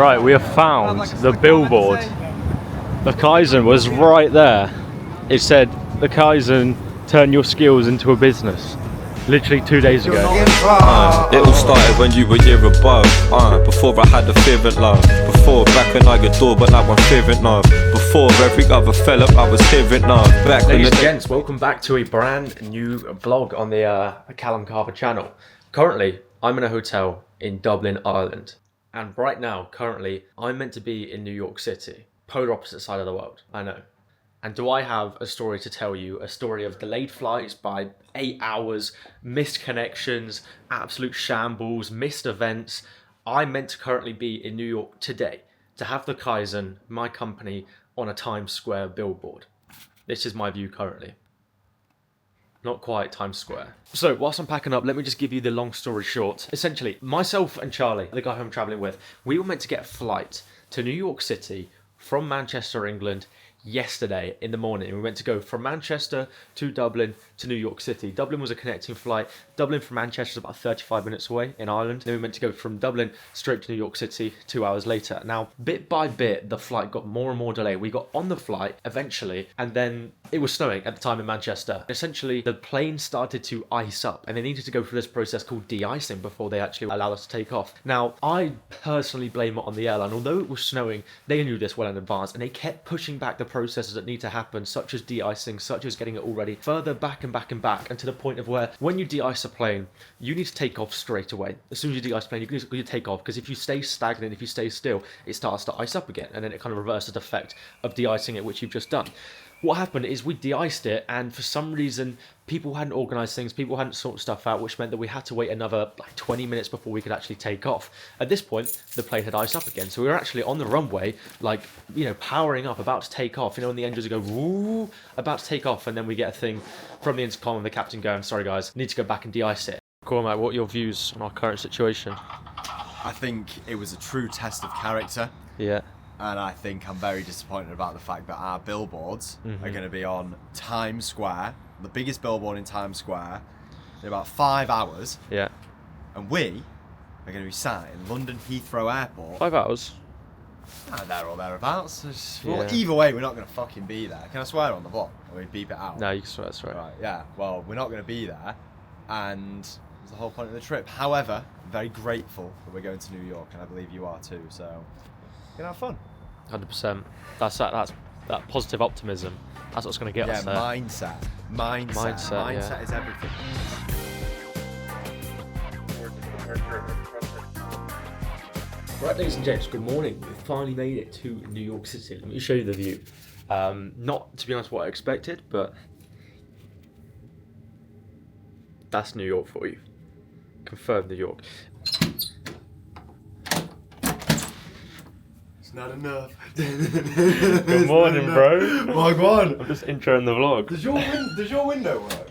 Right, we have found the billboard. The Kaizen was right there. It said, the Kaizen, turn your skills into a business. Literally 2 days ago. It all started when you were year above. Before I had a fear and love. Before back when I adored, but now I'm fearing love. Before every other fella I was hearing love. Ladies and gents, welcome back to a brand new vlog on the Callum Carver channel. Currently, I'm in a hotel in Dublin, Ireland. And right now, currently, I'm meant to be in New York City. Polar opposite side of the world, I know. And do I have a story to tell you? A story of delayed flights by 8 hours, missed connections, absolute shambles, missed events. I'm meant to currently be in New York today to have the Kaizen, my company, on a Times Square billboard. This is my view currently. Not quite Times Square. So, whilst I'm packing up, let me just give you the long story short. Essentially, myself and Charlie, the guy who I'm travelling with, we were meant to get a flight to New York City from Manchester, England, yesterday in the morning. We went to go from Manchester to Dublin to New York City. Dublin was a connecting flight. Dublin from Manchester is about 35 minutes away in Ireland. Then we meant to go from Dublin straight to New York City 2 hours later. Now, bit by bit, the flight got more and more delayed. We got on the flight eventually, and then it was snowing at the time in Manchester. Essentially, the plane started to ice up, and they needed to go through this process called de-icing before they actually allowed us to take off. Now, I personally blame it on the airline. Although it was snowing, they knew this well in advance, and they kept pushing back the processes that need to happen, such as de-icing, such as getting it all ready, further back and back and back, and to the point of where when you de-ice a plane, you need to take off straight away. As soon as you de-ice a plane, you need to take off, because if you stay stagnant, if you stay still, it starts to ice up again, and then it kind of reverses the effect of de-icing it, which you've just done. What happened is we de-iced it, and for some reason people hadn't organised things, people hadn't sorted stuff out, which meant that we had to wait another 20 minutes before we could actually take off. At this point, the plane had iced up again, so we were actually on the runway, powering up, about to take off. When the engines go woo, about to take off, and then we get a thing from the intercom and the captain going, "Sorry guys, need to go back and de-ice it." Cormac, what are your views on our current situation? I think it was a true test of character. Yeah. And I think I'm very disappointed about the fact that our billboards are going to be on Times Square, the biggest billboard in Times Square, in about 5 hours. Yeah. And we are going to be sat in London Heathrow Airport. 5 hours? There or thereabouts. Yeah. Well, either way, we're not going to fucking be there. Can I swear on the vlog? Or we beep it out? No, you can swear, that's right. Right, yeah. Well, we're not going to be there. And that's the whole point of the trip. However, I'm very grateful that we're going to New York, and I believe you are too. So, you know, have fun. 100%. That's that positive optimism. That's what's going to get us there. Mindset. Mindset is everything. Right, ladies and gents, good morning. We finally made it to New York City. Let me show you the view. Not, to be honest, what I expected, but that's New York for you. Confirmed New York. It's not enough. Good morning, bro. Oh, go on. I'm just introing the vlog. Does your window work?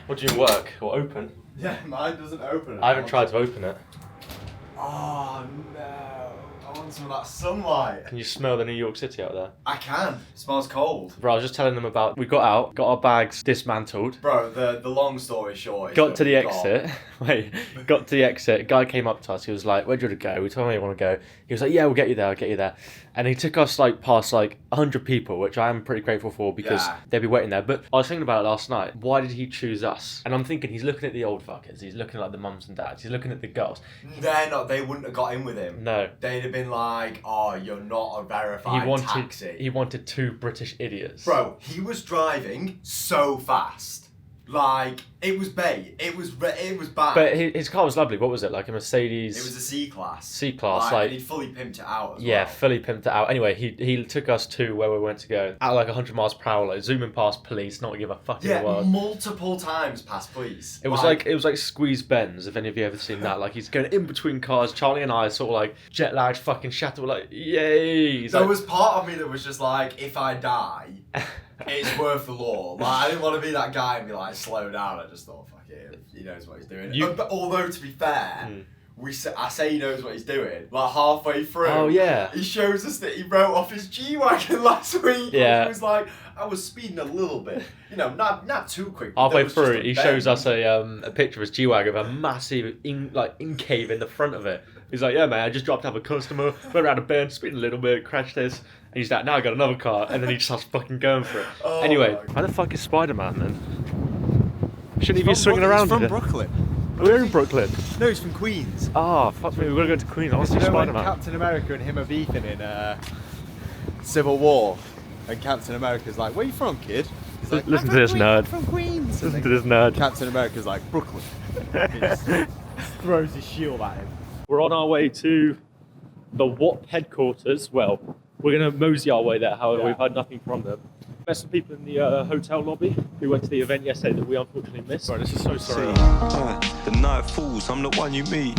What do you work or open? Yeah, mine doesn't open. I haven't tried to open it. Oh no! I want some of that sunlight. Can you smell the New York City out there? I can. It smells cold. Bro, I was just telling them about. We got out, got our bags dismantled. Bro, the long story short is Got to the exit. Wait, got to the exit. Guy came up to us. He was like, "Where do you want to go?" We told him where you want to go. He was like, "Yeah, we'll get you there. I'll get you there." And he took us past 100 people, which I am pretty grateful for because they'd be waiting there. But I was thinking about it last night. Why did he choose us? And I'm thinking he's looking at the old fuckers. He's looking at the mums and dads. He's looking at the girls. They're not. They wouldn't have got in with him. No. They'd have been like, "Oh, you're not a verified taxi." He wanted two British idiots. Bro, he was driving so fast. It was bait. It was bad. But his car was lovely. What was it? Like a Mercedes? It was a C-Class. C-Class. And he'd fully pimped it out as yeah, well. fully pimped it out. Anyway, he took us to where we went to go. At 100 miles per hour, zooming past police, not give a fuck in the world. Multiple times past police. It was like Squeeze Benz, if any of you ever seen that. He's going in between cars. Charlie and I are sort of jet lagged, fucking shattered. We're like, yay! There was part of me that was just like, if I die, it's worth the law. I didn't want to be that guy and be like, slow down. I just thought, fuck it, he knows what he's doing. But although, to be fair, I say he knows what he's doing. Halfway through, oh yeah, he shows us that he wrote off his G-Wagon last week. Yeah, he was like, I was speeding a little bit, not too quick. Halfway through, he shows us a picture of his G-Wagon with a massive ink cave in the front of it. He's like, yeah, man, I just dropped off a customer, went around a bend, speeded a little bit, crashed this. And he's like, now I got another car. And then he just starts fucking going for it. Oh anyway, my why the fuck is Spider-Man then? Shouldn't he be swinging He's around from here? Brooklyn. We're in Brooklyn. No, he's from Queens. Oh, fuck me, we're gonna go to Queens. I want to see When Spider-Man. Captain America and him are beefing in Civil War, and Captain America's like, where you from, kid? He's like, Listen to this nerd. I'm from Queens. Listen to this nerd. Captain America's like, Brooklyn. He just throws his shield at him. We're on our way to the WAP headquarters. Well, we're going to mosey our way there, however, we've heard nothing from them. Met some people in the hotel lobby who went to the event yesterday that we unfortunately missed. Right, this is so sorry. The night falls, I'm the one you meet.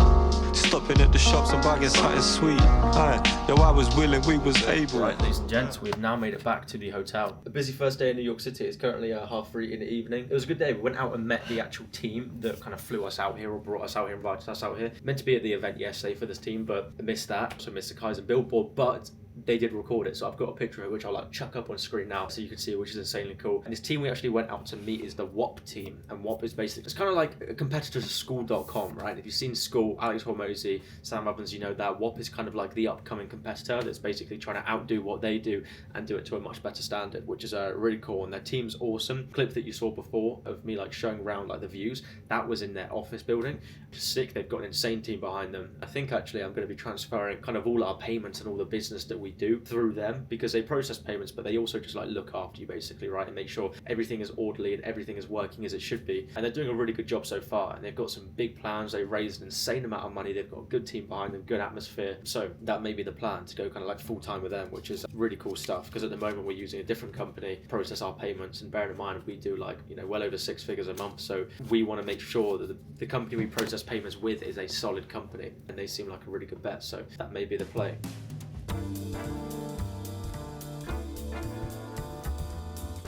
Stopping at the shops and buying something sweet. Yo, I was willing, we was able. Right, ladies and gents, we've now made it back to the hotel. A busy first day in New York City. It's currently 3:30 in the evening. It was a good day. We went out and met the actual team that kind of flew us out here or brought us out here, invited us out here. Meant to be at the event yesterday for this team, but I missed that. Also missed the Kaizen billboard, but they did record it, so I've got a picture of it which I'll like chuck up on screen now so you can see it, which is insanely cool. And this team we actually went out to meet is the WAP team, and WAP is basically, it's kind of like a competitor to School.com, right? If you've seen School, Alex Hormozy, Sam Evans, you know that WAP is kind of like the upcoming competitor that's basically trying to outdo what they do and do it to a much better standard, which is really cool. And their team's awesome. Clip that you saw before of me like showing around like the views, that was in their office building, which is sick. They've got an insane team behind them. I think actually I'm going to be transferring kind of all our payments and all the business that we do through them, because they process payments, but they also just like look after you basically, right, and make sure everything is orderly and everything is working as it should be. And they're doing a really good job so far, and they've got some big plans. They raised an insane amount of money. They've got a good team behind them, good atmosphere. So that may be the plan, to go kind of like full time with them, which is really cool stuff, because at the moment we're using a different company to process our payments, and bearing in mind we do like, you know, well over 6 figures a month, so we want to make sure that the company we process payments with is a solid company, and they seem like a really good bet, so that may be the play.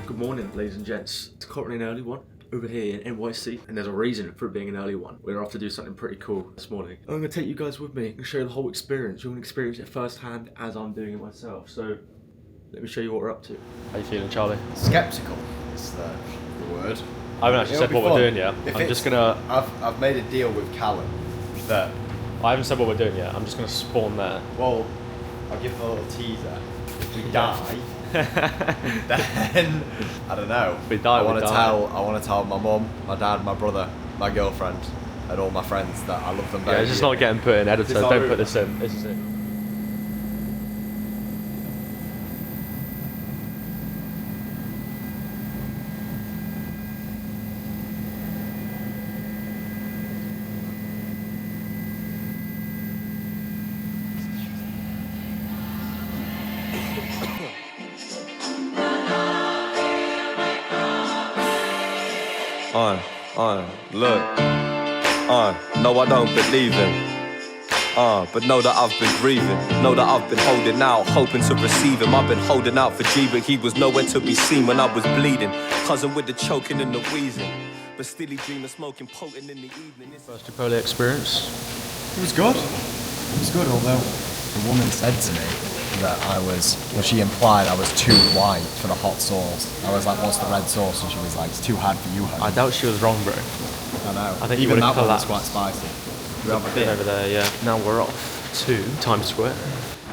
Good morning, ladies and gents. It's currently an early one over here in NYC, and there's a reason for it being an early one. We're off to do something pretty cool this morning. I'm going to take you guys with me and show you the whole experience. You're going to experience it firsthand as I'm doing it myself. So let me show you what we're up to. How you feeling, Charlie? Skeptical is the word. I haven't actually said what we're doing yet. I'm just gonna. I've made a deal with Callum that. I haven't said what we're doing yet. I'm just gonna spawn there. Well, I'll give him a little teaser. If we die, then I don't know. If we die, I want to tell my mum, my dad, my brother, my girlfriend, and all my friends that I love them very. Yeah, it's just not getting put in editor. Don't put this in. This is it. Look, no, I don't believe him. But know that I've been grieving. Know that I've been holding out, hoping to receive him. I've been holding out for G, but he was nowhere to be seen when I was bleeding. Cousin with the choking and the wheezing, but still he dreamed of smoking potent in the evening. First Chipotle experience. It was good. It was good, although the woman said to me that she implied I was too white for the hot sauce. I was like, what's the red sauce? And she was like, it's too hard for you, honey. I doubt she was wrong, bro. I know. I think even you that one was collapsed. quite spicy. We have a Bit bit over there, yeah. Now we're off to Times Square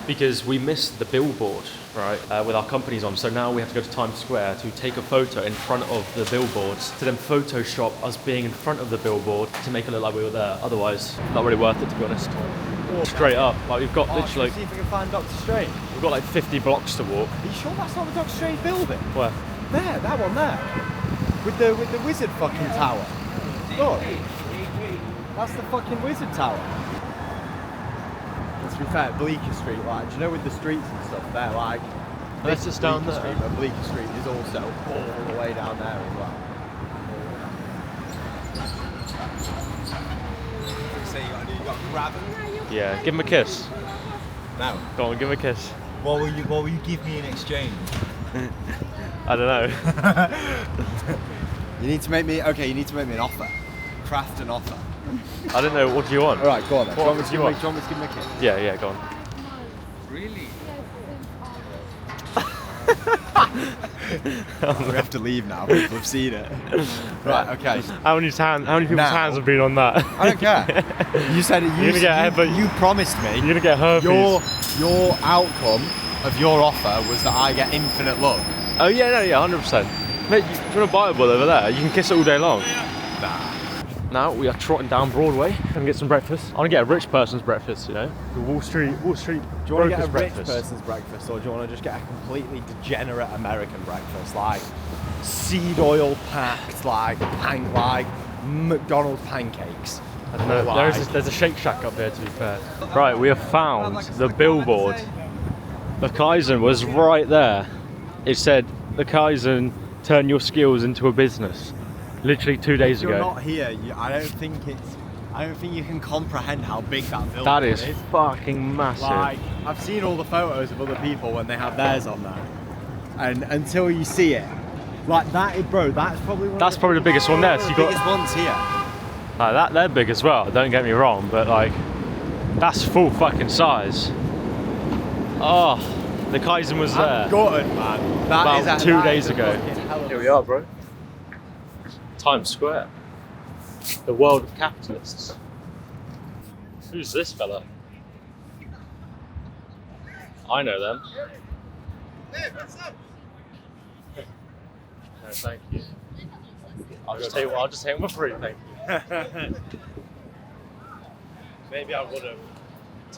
because we missed the billboard, right, with our companies on. So now we have to go to Times Square to take a photo in front of the billboards, to then Photoshop us being in front of the billboard to make it look like we were there. Otherwise, not really worth it, to be honest. Straight up, like we've got literally. See if we can find Doctor Strange. We've got like 50 blocks to walk. Are you sure that's not the Doctor Strange building? Where? There, that one there. With the wizard fucking tower. Look. That's the fucking wizard tower. And to be fair, Bleecker Street, like, do you know with the streets and stuff, they're like... This is down there. Street, but Bleecker Street is also all the way down there as well. So you got to grab him? Yeah, give him a kiss. No. Go on, give him a kiss. What will you give me in exchange? I don't know. You need to make me an offer. Craft an offer. I don't know, what do you want? Alright, go on then. Do you want me to give me a kiss? Yeah, go on. Really? We have to leave now. People have seen it. Right. Okay. How many people's hands have been on that? I don't care. You said it. You promised me. You're gonna get herpes. Your outcome of your offer was that I get infinite luck. Oh yeah, no, yeah, 100%. Mate, you want a biteable over there? You can kiss it all day long. Nah. Now we are trotting down Broadway and get some breakfast. I want to get a rich person's breakfast, you know, the Wall Street. Do you want to get a rich breakfast. person's breakfast, or do you want to just get a completely degenerate American breakfast, like seed oil packed, like McDonald's pancakes? I don't know. There's a Shake Shack up here, to be fair. Right, we have found the billboard. The Kaizen was right there. It said the Kaizen, turn your skills into a business. Literally 2 days ago. You're not here. I don't think you can comprehend how big that billboard That is fucking massive. Like, I've seen all the photos of other people when they have theirs on there, and until you see it, like that, bro, that's probably the biggest one there. So you got biggest ones here. like they're big as well. Don't get me wrong, but like that's full fucking size. Oh, the Kaizen was there. I'm gutted, man. About 2 days ago. Here we are, bro. Times Square. The world of capitalists. Who's this fella? I know them. Hey, what's up? No, thank you. I'll just take one for free, thank you. Maybe I would have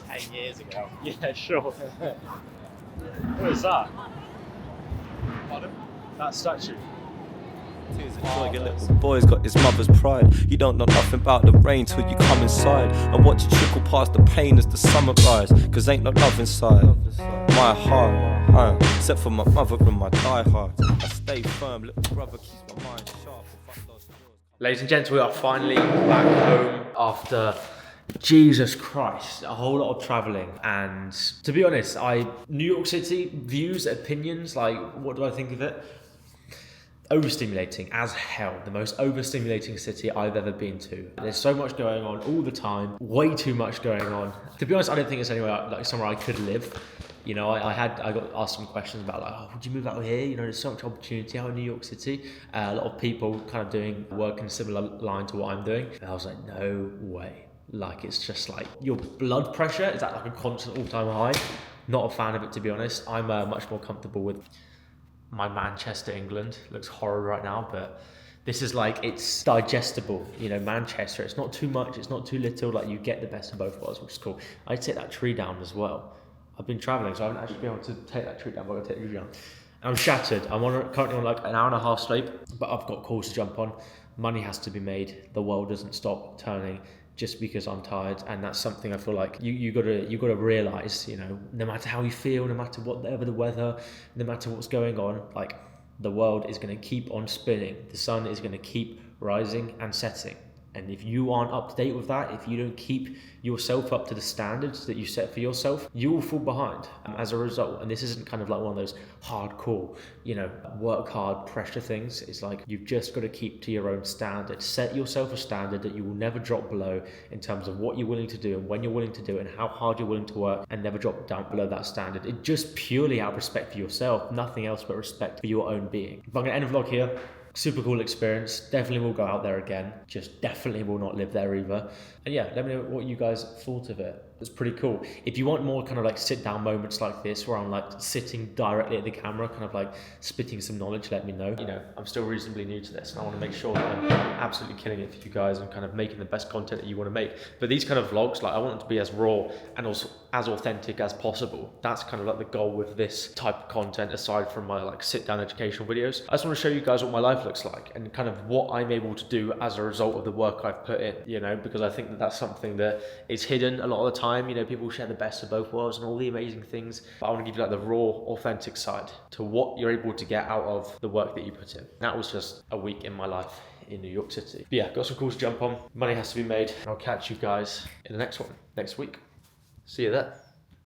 10 years ago. Yeah, sure. What is that? Pardon? That statue. Your little boy's got his mother's pride. You don't know nothing about the rain till you come inside and watch it trickle past the pain as the summer rise. Cause ain't no love inside my heart, except for my mother and my diehard. I stay firm, little brother keeps my mind sharp. Ladies and gents, we are finally back home after, Jesus Christ, a whole lot of travelling. And to be honest, New York City, views, opinions, like, what do I think of it? Overstimulating as hell. The most overstimulating city I've ever been to. There's so much going on all the time, way too much going on. To be honest, I don't think it's anywhere like somewhere I could live. You know, I got asked some questions about like, oh, would you move out here? You know, there's so much opportunity out in New York City. A lot of people kind of doing work in a similar line to what I'm doing. And I was like, no way. Like, it's just like your blood pressure is at like a constant all-time high. Not a fan of it, to be honest. I'm much more comfortable with my Manchester, England. Looks horrible right now, but this is like, it's digestible, you know, Manchester. It's not too much, it's not too little, like you get the best of both worlds, which is cool. I'd take that tree down as well. I've been traveling, so I haven't actually been able to take that tree down, but I'm gonna take the tree down. I'm shattered. I'm currently on like an hour and a half sleep, but I've got calls to jump on. Money has to be made. The world doesn't stop turning just because I'm tired, and that's something I feel like you gotta realize, you know, no matter how you feel, no matter whatever the weather, no matter what's going on, like the world is gonna keep on spinning. The sun is gonna keep rising and setting. And if you aren't up to date with that, if you don't keep yourself up to the standards that you set for yourself, you will fall behind as a result. And this isn't kind of like one of those hardcore, you know, work hard pressure things. It's like you've just got to keep to your own standard. Set yourself a standard that you will never drop below in terms of what you're willing to do and when you're willing to do it and how hard you're willing to work, and never drop down below that standard. It just purely out of respect for yourself, nothing else but respect for your own being. But I'm going to end the vlog here. Super cool experience. Definitely will go out there again. Just definitely will not live there either. And yeah, let me know what you guys thought of it. It's pretty cool. If you want more kind of like sit down moments like this where I'm like sitting directly at the camera, kind of like spitting some knowledge, let me know. You know, I'm still reasonably new to this and I want to make sure that I'm absolutely killing it for you guys and kind of making the best content that you want to make. But these kind of vlogs, like I want them to be as raw and also as authentic as possible. That's kind of like the goal with this type of content, aside from my like sit down educational videos. I just want to show you guys what my life looks like and kind of what I'm able to do as a result of the work I've put in, you know, because I think that that's something that is hidden a lot of the time. You know, people share the best of both worlds and all the amazing things, but I want to give you like the raw, authentic side to what you're able to get out of the work that you put in. That was just a week in my life in New York City. But yeah, got some calls to jump on. Money has to be made. I'll catch you guys in the next one next week. See you there.